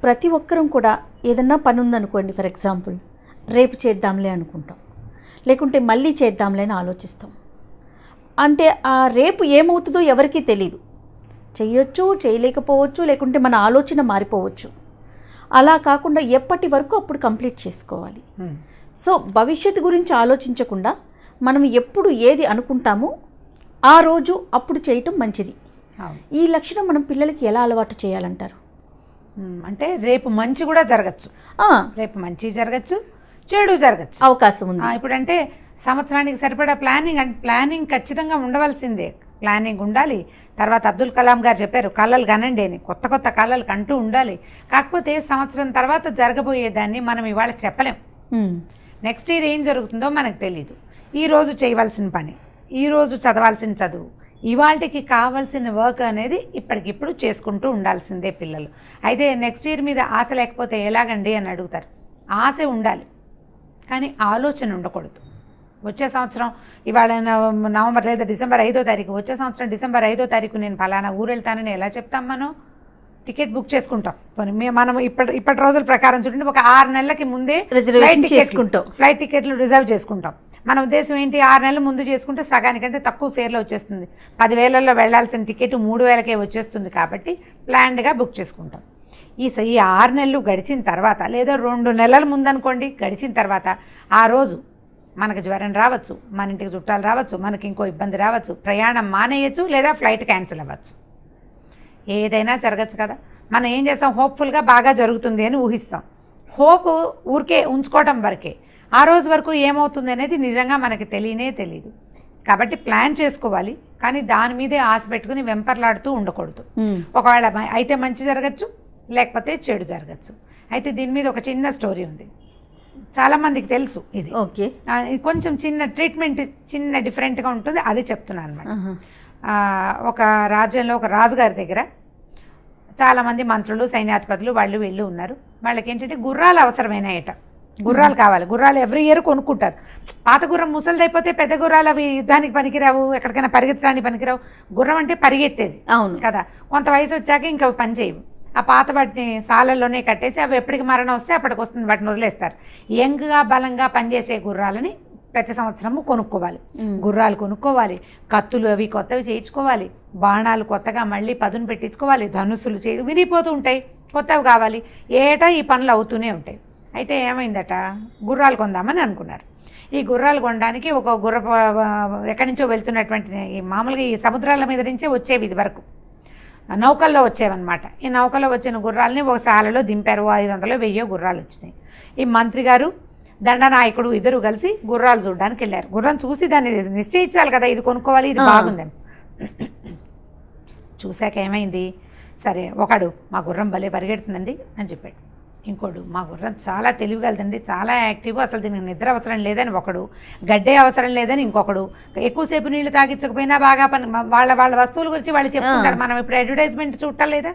ప్రతి ఒక్కరం కూడా ఏదన్నా పని ఉందనుకోండి, ఫర్ ఎగ్జాంపుల్ రేపు చేద్దాంలే అనుకుంటాం, లేకుంటే మళ్ళీ చేద్దాంలే అని ఆలోచిస్తాం. అంటే ఆ రేపు ఏమవుతుందో ఎవరికీ తెలీదు. చేయొచ్చు, చేయలేకపోవచ్చు, లేకుంటే మన ఆలోచన మారిపోవచ్చు. అలా కాకుండా ఎప్పటి వరకు అప్పుడు కంప్లీట్ చేసుకోవాలి. సో భవిష్యత్తు గురించి ఆలోచించకుండా మనం ఎప్పుడు ఏది అనుకుంటామో ఆ రోజు అప్పుడు చేయటం మంచిది. ఈ లక్షణం మనం పిల్లలకి ఎలా అలవాటు చేయాలంటారు? అంటే రేపు మంచి కూడా జరగచ్చు, రేపు మంచి జరగచ్చు, చెడు జరగచ్చు, అవకాశం ఉంది. ఇప్పుడంటే సంవత్సరానికి సరిపడా ప్లానింగ్ ఖచ్చితంగా ఉండవలసిందే. ప్లానింగ్ ఉండాలి. తర్వాత అబ్దుల్ కలాం గారు చెప్పారు, కళలు కనండి అని. కొత్త కొత్త కళలు కంటూ ఉండాలి. కాకపోతే సంవత్సరం తర్వాత జరగబోయేదాన్ని మనం ఇవాళ చెప్పలేం. నెక్స్ట్ ఇయర్ ఏం జరుగుతుందో మనకు తెలీదు. ఈరోజు చేయవలసిన పని, ఈరోజు చదవాల్సిన చదువు, ఇవాళకి కావాల్సిన వర్క్ అనేది ఇప్పటికిప్పుడు చేసుకుంటూ ఉండాల్సిందే పిల్లలు. అయితే నెక్స్ట్ ఇయర్ మీద ఆశ లేకపోతే ఎలాగండి అని అడుగుతారు. ఆశ ఉండాలి, కానీ ఆలోచన ఉండకూడదు. వచ్చే సంవత్సరం ఇవాళ నవంబర్ లేదా డిసెంబర్ 5వ తారీఖు, వచ్చే సంవత్సరం డిసెంబర్ 5వ తారీఖు నేను ఫలానా ఊరు వెళ్తానని ఎలా చెప్తాం? మనం టికెట్ బుక్ చేసుకుంటాం. మనం ఇప్పటి రోజుల ప్రకారం చూడండి, ఒక 6 నెలలకి ముందే ఫ్లైట్ టికెట్లు రిజర్వ్ చేసుకుంటాం. మన ఉద్దేశం ఏంటి? 6 నెలల ముందు చేసుకుంటే సగానికంటే తక్కువ ఫేర్లో వచ్చేస్తుంది. 10,000లో వెళ్లాల్సిన టికెట్ 3,000కే వచ్చేస్తుంది. కాబట్టి ప్లాన్డ్గా బుక్ చేసుకుంటాం. ఈ 6 నెలలు గడిచిన తర్వాత, లేదా 2 నెలల ముందనుకోండి గడిచిన తర్వాత, ఆ రోజు మనకు జ్వరం రావచ్చు, మన ఇంటికి చుట్టాలు రావచ్చు, మనకి ఇంకో ఇబ్బంది రావచ్చు, ప్రయాణం మానేయచ్చు, లేదా ఫ్లైట్ క్యాన్సిల్ అవ్వచ్చు, ఏదైనా జరగచ్చు కదా. మనం ఏం చేస్తాం? హోప్ఫుల్గా బాగా జరుగుతుంది అని ఊహిస్తాం. హోప్ ఊరికే ఉంచుకోవటం వరకే. ఆ రోజు వరకు ఏమవుతుంది అనేది నిజంగా మనకి తెలియదు. కాబట్టి ప్లాన్ చేసుకోవాలి, కానీ దాని మీదే ఆశ పెట్టుకుని వెంపర్లాడుతూ ఉండకూడదు. ఒకవేళ అయితే మంచి జరగచ్చు, లేకపోతే చెడు జరగచ్చు. అయితే దీని మీద ఒక చిన్న స్టోరీ ఉంది, చాలామందికి తెలుసు ఇది. ఓకే, కొంచెం చిన్న ట్రీట్మెంట్, చిన్న డిఫరెంట్గా ఉంటుంది, అదే చెప్తున్నాను అనమాట. ఒక రాజ్యంలో ఒక రాజుగారి దగ్గర చాలామంది మంత్రులు, సైన్యాధిపతులు వాళ్ళు వీళ్ళు ఉన్నారు. వాళ్ళకి ఏంటంటే గుర్రాలు అవసరమైనాయట. గుర్రాలు కావాలి. గుర్రాలు ఎవ్రీ ఇయర్ కొనుక్కుంటారు. పాత గుర్రం ముసలిదైపోతే పెద్ద గుర్రాలు అవి యుద్ధానికి పనికిరావు, ఎక్కడికైనా పరిగెత్తడానికి పనికిరావు. గుర్రం అంటే పరిగెత్తేది, అవును కదా. కొంత వయసు వచ్చాక ఇంకా పని చేయవు. ఆ పాత వాటిని సాలల్లోనే కట్టేసి అవి ఎప్పటికి మరణం వస్తే అప్పటికి వస్తుంది, వాటిని వదిలేస్తారు. యంగ్గా బలంగా పనిచేసే గుర్రాలని ప్రతి సంవత్సరము కొనుక్కోవాలి. గుర్రాలు కొనుక్కోవాలి, కత్తులు అవి కొత్తవి చేయించుకోవాలి, బాణాలు కొత్తగా మళ్ళీ పదును పెట్టించుకోవాలి, ధనుసులు విరిగిపోతూ ఉంటాయి, కొత్తవి కావాలి. ఏటా ఈ పనులు అవుతూనే ఉంటాయి. అయితే ఏమైందట, గుర్రాలు కొందామని అనుకున్నారు. ఈ గుర్రాలు కొనడానికి ఒక ఎక్కడి నుంచో వెళ్తున్నటువంటి, మామూలుగా ఈ సముద్రాల మీద నుంచే వచ్చేవి ఇది వరకు, నౌకల్లో వచ్చేవన్నమాట. ఈ నౌకల్లో వచ్చిన గుర్రాలని ఒక సాలలో దింపారు. 500 1000 గుర్రాలు వచ్చినాయి. ఈ మంత్రి గారు, దండనాయకుడు ఇద్దరు కలిసి గుర్రాలు చూడడానికి వెళ్ళారు. గుర్రం చూసి దాన్ని నిశ్చయించాలి కదా, ఇది కొనుక్కోవాలి, ఇది బాగుందని. చూశాక ఏమైంది, సరే ఒకడు మా గుర్రం భలే పరిగెడుతుందండి అని చెప్పాడు. ఇంకోడు మా గుర్రం చాలా తెలివిగలదండి, చాలా యాక్టివ్, అసలు దీనికి నిద్ర అవసరం లేదని ఒకడు, గడ్డే అవసరం లేదని ఇంకొకడు, ఎక్కువసేపు నీళ్లు తాగించకపోయినా బాగా పని, వాళ్ళ వస్తువుల గురించి వాళ్ళు చెప్పుకుంటారు. మనం ఇప్పుడు అడ్వర్టైజ్మెంట్ చూడటం లేదా,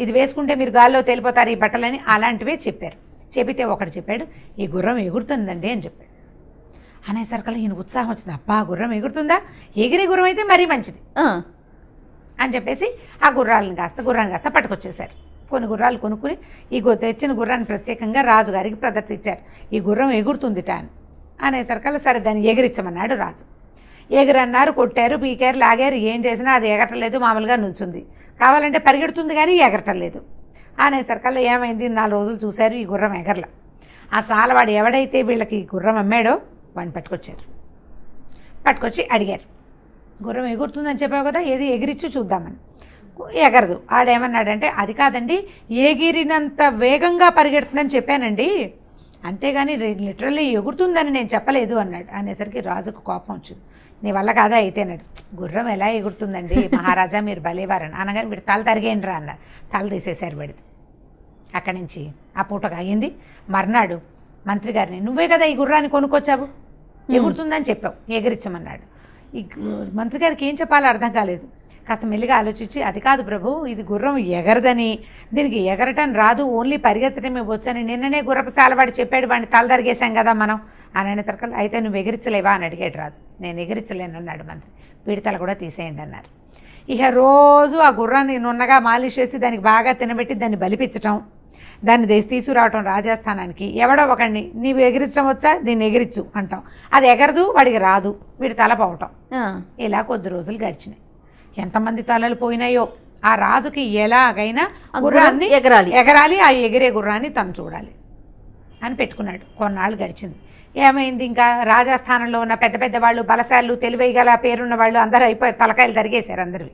ఇది వేసుకుంటే మీరు గాల్లో తేలిపోతారు ఈ బట్టలని, అలాంటివే చెప్పారు. చెబితే ఒకడు చెప్పాడు, ఈ గుర్రం ఎగురుతుందండి అని చెప్పాడు. అనేసరికల్లా ఈయన ఉత్సాహం వచ్చింది. అబ్బా, గుర్రం ఎగురుతుందా? ఎగిరే గుర్రం అయితే మరీ మంచిది అని చెప్పేసి ఆ గుర్రాన్ని కాస్త పట్టుకొచ్చేసారు. కొన్ని గుర్రాలు కొనుక్కుని ఈ తెచ్చిన గుర్రాన్ని ప్రత్యేకంగా రాజుగారికి ప్రదర్శించారు. ఈ గుర్రం ఎగురుతుందిట అని. అనేసరికల్లా సరే దాన్ని ఎగిరించమన్నాడు రాజు. ఎగురన్నారు, కొట్టారు, పీకారు, లాగారు, ఏం చేసినా అది ఎగరటలేదు, మామూలుగా నుంచుంది. కావాలంటే పరిగెడుతుంది కానీ ఎగరటలేదు. అనేసరికల్లా ఏమైంది, 4 రోజులు చూశారు, ఈ గుర్రం ఎగరల. ఆ సాలవాడు ఎవడైతే వీళ్ళకి గుర్రం అమ్మాడో వాడిని పట్టుకొచ్చి అడిగారు, గుర్రం ఎగురుతుందని చెప్పావు కదా, ఏది ఎగిరిచ్చు చూద్దామని. ఎగరదు. ఆడేమన్నాడంటే, అది కాదండి, ఎగిరినంత వేగంగా పరిగెడుతుందని చెప్పానండి, అంతేగాని లిటరల్లీ ఎగురుతుందని నేను చెప్పలేదు అన్నాడు. అనేసరికి రాజుకు కోపం వచ్చింది. నీ వల్ల కాదా అయితే అన్నాడు. గుర్రం ఎలా ఎగురుతుందండి మహారాజా, మీరు భలేవారని అనగానే వీడు తల తరిగేయండి రా అన్నారు. తల తీసేశారు వీడిది. అక్కడి నుంచి ఆ పూటగా అయ్యింది. మర్నాడు మంత్రి గారిని, నువ్వే కదా ఈ గుర్రాన్ని కొనుక్కొచ్చావు, ఎగురుతుందని చెప్పావు, ఎగిరించమన్నాడు. ఈ మంత్రి గారికి ఏం చెప్పాలో అర్థం కాలేదు. కాస్త మెల్లిగా ఆలోచించి, అది కాదు ప్రభు, ఇది గుర్రం ఎగరదని, దీనికి ఎగరటం రాదు, ఓన్లీ పరిగెత్తడమే వచ్చని నిన్ననే గుర్రపు సాలవాడు చెప్పాడు, వాడిని తల తరిగేశాం కదా మనం అని అనేసరికి, అయితే నువ్వు ఎగిరించలేవా అని అడిగాడు రాజు. నేను ఎగిరించలేను అన్నాడు మంత్రి. వీడి తల కూడా తీసేయండి అన్నారు. ఇక రోజు ఆ గుర్రాన్ని నున్నగా మాలిష్ చేసి దానికి బాగా తినబెట్టి దాన్ని బలిపించటం, దాన్ని తీసుకురావటం రాజస్థానానికి, ఎవడో ఒకడిని నీవు ఎగిరించడం వచ్చా, దీన్ని ఎగిరించు అంటాం, అది ఎగరదు, వాడికి రాదు, వీడి తల పోవటం. ఇలా కొద్ది రోజులు గడిచినాయి. ఎంతమంది తలలు పోయినాయో. ఆ రాజుకి ఎలాగైనా గుర్రాన్ని ఎగరాలి, ఆ ఎగిరే గుర్రాన్ని తను చూడాలి అని పెట్టుకున్నాడు. కొన్నాళ్ళు గడిచింది. ఏమైంది, ఇంకా రాజస్థానంలో ఉన్న పెద్ద పెద్ద వాళ్ళు, బలశాలు, తెలివైగల పేరున్న వాళ్ళు అందరూ అయిపోయారు, తలకాయలు తరిగేశారు అందరివి.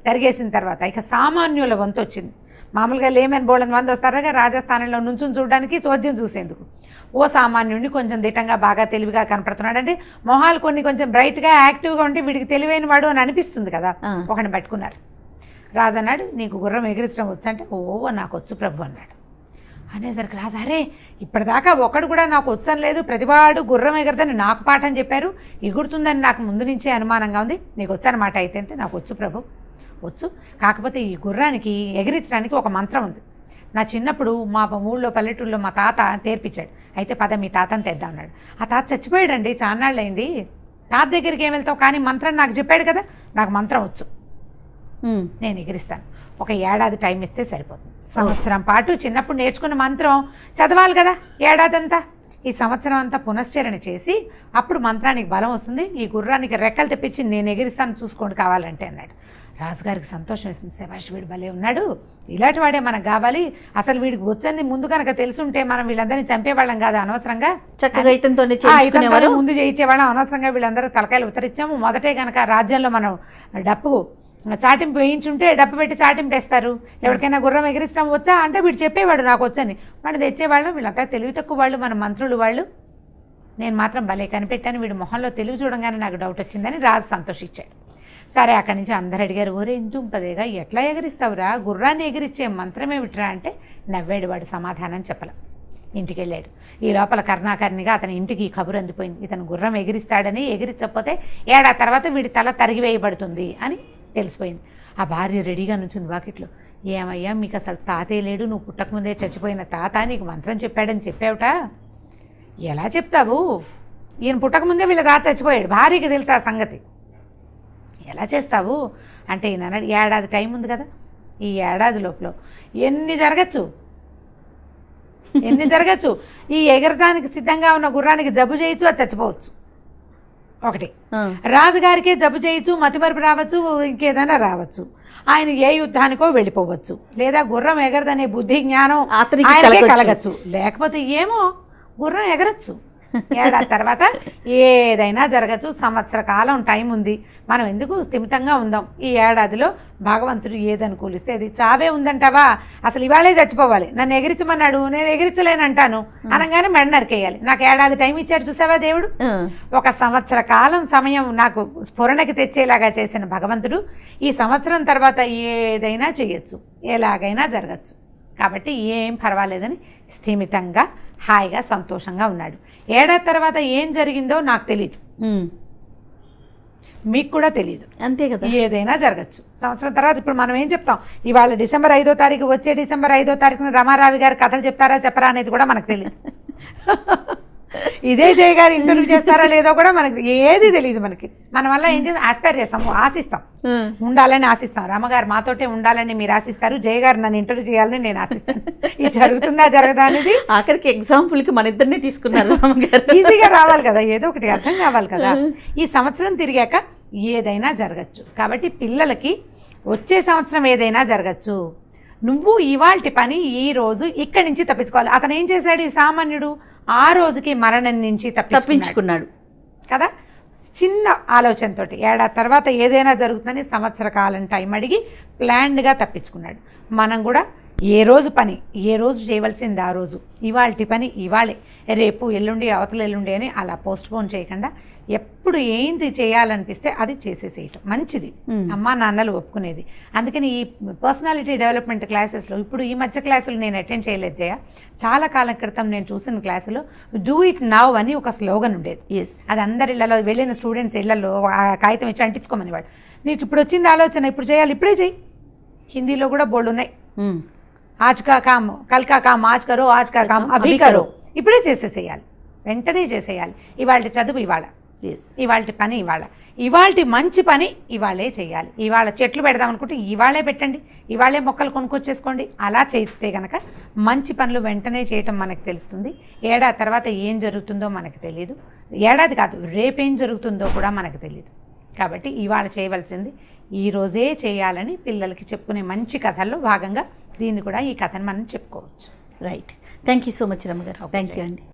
తరిగేసిన తర్వాత ఇక సామాన్యుల వంతు వచ్చింది. మామూలుగా లేమని బోళ్ళని మంది వస్తారుగా రాజస్థానంలో నుంచుని చూడడానికి, చోద్యం చూసేందుకు. ఓ సామాన్యుడిని కొంచెం దిట్టంగా బాగా తెలివిగా కనపడుతున్నాడు. అంటే మొహాలు కొన్ని కొంచెం బ్రైట్గా యాక్టివ్గా ఉంటే వీడికి తెలివైన వాడు అని అనిపిస్తుంది కదా. ఒకడిని పట్టుకున్నారు. రాజు అన్నాడు, నీకు గుర్రం ఎగిరించడం వచ్చంటే, ఓ నాకు వచ్చు ప్రభు అన్నాడు. అనేసరికి రాజు, అరే ఇప్పటిదాకా ఒకడు కూడా నాకు వచ్చని లేదు, ప్రతివాడు గుర్రం ఎగరదని నాకు పాఠం చెప్పారు, ఎగురుతుందని నాకు ముందు నుంచే అనుమానంగా ఉంది, నీకు వచ్చనమాట అయితే అంటే, నాకు వచ్చు ప్రభు, వచ్చు. కాకపోతే ఈ గుర్రానికి ఎగిరించడానికి ఒక మంత్రం ఉంది. నా చిన్నప్పుడు మా ఊళ్ళో పల్లెటూళ్ళలో మా తాత నేర్పించాడు. అయితే పద మీ తాతని తెద్దాం అన్నాడు. ఆ తాత చచ్చిపోయాడండి, చాన్నాళ్ళు అయింది. తాత దగ్గరికి ఏం వెళ్తావు, కానీ మంత్రం నాకు చెప్పాడు కదా, నాకు మంత్రం వచ్చు, నేను ఎగిరిస్తాను. ఒక ఏడాది టైం ఇస్తే సరిపోతుంది. సంవత్సరం పాటు చిన్నప్పుడు నేర్చుకున్న మంత్రం చదవాలి కదా ఏడాది అంతా. ఈ సంవత్సరం అంతా పునశ్చరణ చేసి అప్పుడు మంత్రానికి బలం వస్తుంది. ఈ గుర్రానికి రెక్కలు తెప్పించి నేను ఎగిరిస్తాను, చూసుకోండి కావాలంటే అన్నాడు. రాజుగారికి సంతోషం వేసింది. శభాష్, వీడు భలే ఉన్నాడు, ఇలాంటి వాడే మనకు కావాలి. అసలు వీడికి వచ్చని ముందు కనుక తెలుసుంటే మనం వీళ్ళందరినీ చంపేవాళ్ళం కాదు, అనవసరంగా చక్కగా ఇతనితో ముందు చేయించేవాళ్ళం, అనవసరంగా వీళ్ళందరూ తలకాయలు ఉత్తరించాము. మొదటే కనుక రాజ్యంలో మనం డప్పు చాటింపు వేయించుంటే డబ్బు పెట్టి చాటింపు వేస్తారు. ఎవరికైనా గుర్రం ఎగిరిష్టం వచ్చా అంటే వీడు చెప్పేవాడు నాకు వచ్చని, వాడిని తెచ్చేవాళ్ళు. వీళ్ళంతా తెలివి తక్కువ వాళ్ళు, మన మంత్రులు వాళ్ళు. నేను మాత్రం భలే కనిపెట్టాను, వీడి మొహంలో తెలివి చూడంగానే నాకు డౌట్ వచ్చిందని రాజు సంతోషించాడు. సరే, అక్కడి నుంచి అందరు అడిగారు, ఓరే ఇంతుంపదేగా ఎట్లా ఎగిరిస్తావురా, గుర్రాన్ని ఎగిరిచ్చే మంత్రమే విట్రా అంటే నవ్వాడు. వాడు సమాధానం చెప్పలేం. ఇంటికి వెళ్ళాడు. ఈ లోపల కర్ణాకర్ణిగా అతని ఇంటికి కబురు అందిపోయింది, ఇతను గుర్రం ఎగిరిస్తాడని, ఎగిరించకపోతే ఏడాది తర్వాత వీడి తల తరిగివేయబడుతుంది అని తెలిసిపోయింది. ఆ భార్య రెడీగా నుంచింది వాకిట్లో. ఏమయ్యా, మీకు అసలు తాతే లేడు, నువ్వు పుట్టకముందే చచ్చిపోయిన తాత నీకు మంత్రం చెప్పాడని చెప్పావుట, ఎలా చెప్తావు? ఈయన పుట్టకముందే వీళ్ళ తాత చచ్చిపోయాడు, భార్యకి తెలుసు ఆ సంగతి, ఎలా చేస్తావు అంటే ఈయన అన్నాడు, ఏడాది టైం ఉంది కదా, ఈ ఏడాది లోపల ఎన్ని జరగచ్చు. ఈ ఎగరటానికి సిద్ధంగా ఉన్న గుర్రానికి జబ్బు చేయొచ్చు, అది చచ్చిపోవచ్చు. ఒకటి, రాజుగారికే జబ్బు చేయొచ్చు, మతిమరుపు రావచ్చు, ఇంకేదైనా రావచ్చు, ఆయన ఏ యుద్ధానికో వెళ్ళిపోవచ్చు, లేదా గుర్రం ఎగరదనే బుద్ధి జ్ఞానం ఆయనకే కలగచ్చు, లేకపోతే ఏమో గుర్రం ఎగరచ్చు. ఏడాది తర్వాత ఏదైనా జరగచ్చు. సంవత్సర కాలం టైం ఉంది, మనం ఎందుకు స్థిమితంగా ఉందాం. ఈ ఏడాదిలో భగవంతుడు ఏదనుకూలిస్తే అది. చావే ఉందంటావా, అసలు ఇవాళే చచ్చిపోవాలి, నన్ను ఎగిరించమన్నాడు, నేను ఎగిరించలేనంటాను అనగానే మెడ నరికేయాలి. నాకు ఏడాది టైం ఇచ్చాడు చూసావా దేవుడు. ఒక సంవత్సర కాలం సమయం నాకు స్ఫురణకి తెచ్చేలాగా చేసిన భగవంతుడు ఈ సంవత్సరం తర్వాత ఏదైనా చేయొచ్చు, ఎలాగైనా జరగచ్చు. కాబట్టి ఏం పర్వాలేదని స్థిమితంగా హాయిగా సంతోషంగా ఉన్నాడు. ఏడాది తర్వాత ఏం జరిగిందో నాకు తెలియదు, మీకు కూడా తెలియదు, అంతే కదా, ఏదైనా జరగచ్చు. సంవత్సరం తర్వాత ఇప్పుడు మనం ఏం చెప్తాం, ఇవాళ డిసెంబర్ 5వ తారీఖు, వచ్చే డిసెంబర్ 5వ తారీఖున రమారావి గారు కథలు చెప్తారా చెప్పరా అనేది కూడా మనకు తెలియదు. ఇదే జయ గారు ఇంటర్వ్యూ చేస్తారా లేదో కూడా మనకి ఏది తెలియదు. మనకి మన వల్ల ఏం చేస్తాం, ఆస్పైర్ చేస్తాము, ఆశిస్తాం, ఉండాలని ఆశిస్తాం. రామగారు మాతోటే ఉండాలని మీరు ఆశిస్తారు, జయ గారు నన్ను ఇంటర్వ్యూ చేయాలని నేను ఆశిస్తాను. ఇది జరుగుతుందా జరగదా అనేది ఆఖరికి ఎగ్జాంపుల్కి మన ఇద్దరిని తీసుకున్నారు. ఈజీగా రావాలి కదా, ఏదో ఒకటి అర్థం కావాలి కదా. ఈ సంవత్సరం తిరిగాక ఏదైనా జరగచ్చు. కాబట్టి పిల్లలకి వచ్చే సంవత్సరం ఏదైనా జరగచ్చు, నువ్వు ఇవాల్టి పని ఈ రోజు ఇక్కడి నుంచి తప్పించుకోవాలి. అతను ఏం చేశాడు, ఈ సామాన్యుడు ఆ రోజుకి మరణం నుంచి తప్పించుకున్నాడు కదా. చిన్న ఆలోచనతో ఏడాది తర్వాత ఏదైనా జరుగుతుందని సంవత్సర కాలం టైం అడిగి ప్లాన్డ్గా తప్పించుకున్నాడు. మనం కూడా ఏ రోజు పని ఏ రోజు చేయవలసింది ఆ రోజు, ఇవాల్టి పని ఇవాళే, రేపు ఎల్లుండి అవతల ఎల్లుండి అని అలా పోస్ట్పోన్ చేయకుండా ఎప్పుడు ఏంటి చేయాలనిపిస్తే అది చేసేసేయటం మంచిది. అమ్మా నాన్నలు ఒప్పుకునేది. అందుకని ఈ పర్సనాలిటీ డెవలప్మెంట్ క్లాసెస్లో ఇప్పుడు ఈ మధ్య క్లాసులు నేను అటెండ్ చేయలేదు జయ, చాలా కాలం క్రితం నేను చూసిన క్లాసులో డూ ఇట్ నౌ అని ఒక స్లోగన్ ఉండేది. అది అందరి ఇళ్లలో వెళ్ళిన స్టూడెంట్స్ ఇళ్లలో ఆ కాగితం ఇచ్చి అంటించుకోమని వాడు. నీకు ఇప్పుడు వచ్చింది ఆలోచన, ఇప్పుడు చేయాలి, ఇప్పుడే చేయి. హిందీలో కూడా బోల్డ్ ఉన్నాయి, ఆజ్ కా కామ్ కల్ కా కామ్ ఆజ్ కరో, ఆజ్ కా కామ్ అభి కరో. ఇప్పుడే చేసేసేయాలి, వెంటనే చేసేయాలి. ఇవాళ చదువు ఇవాళ, ఎస్ ఇవాళ పని ఇవాళ మంచి పని ఇవాళే చేయాలి. ఇవాళ చెట్లు పెడదాం అనుకుంటే ఇవాళే పెట్టండి, ఇవాళే మొక్కలు కొనుక్కొచ్చేసుకోండి. అలా చేస్తే కనుక మంచి పనులు వెంటనే చేయటం మనకు తెలుస్తుంది. ఏడాది తర్వాత ఏం జరుగుతుందో మనకు తెలియదు, ఏడాది కాదు రేపేం జరుగుతుందో కూడా మనకు తెలియదు. కాబట్టి ఇవాళ చేయవలసింది ఈ రోజే చేయాలని పిల్లలకి చెప్పుకునే మంచి కథల్లో భాగంగా దీన్ని కూడా ఈ కథను మనం చెప్పుకోవచ్చు. Right. Thank you so much రమ్మగారు. థ్యాంక్ యూ అండి.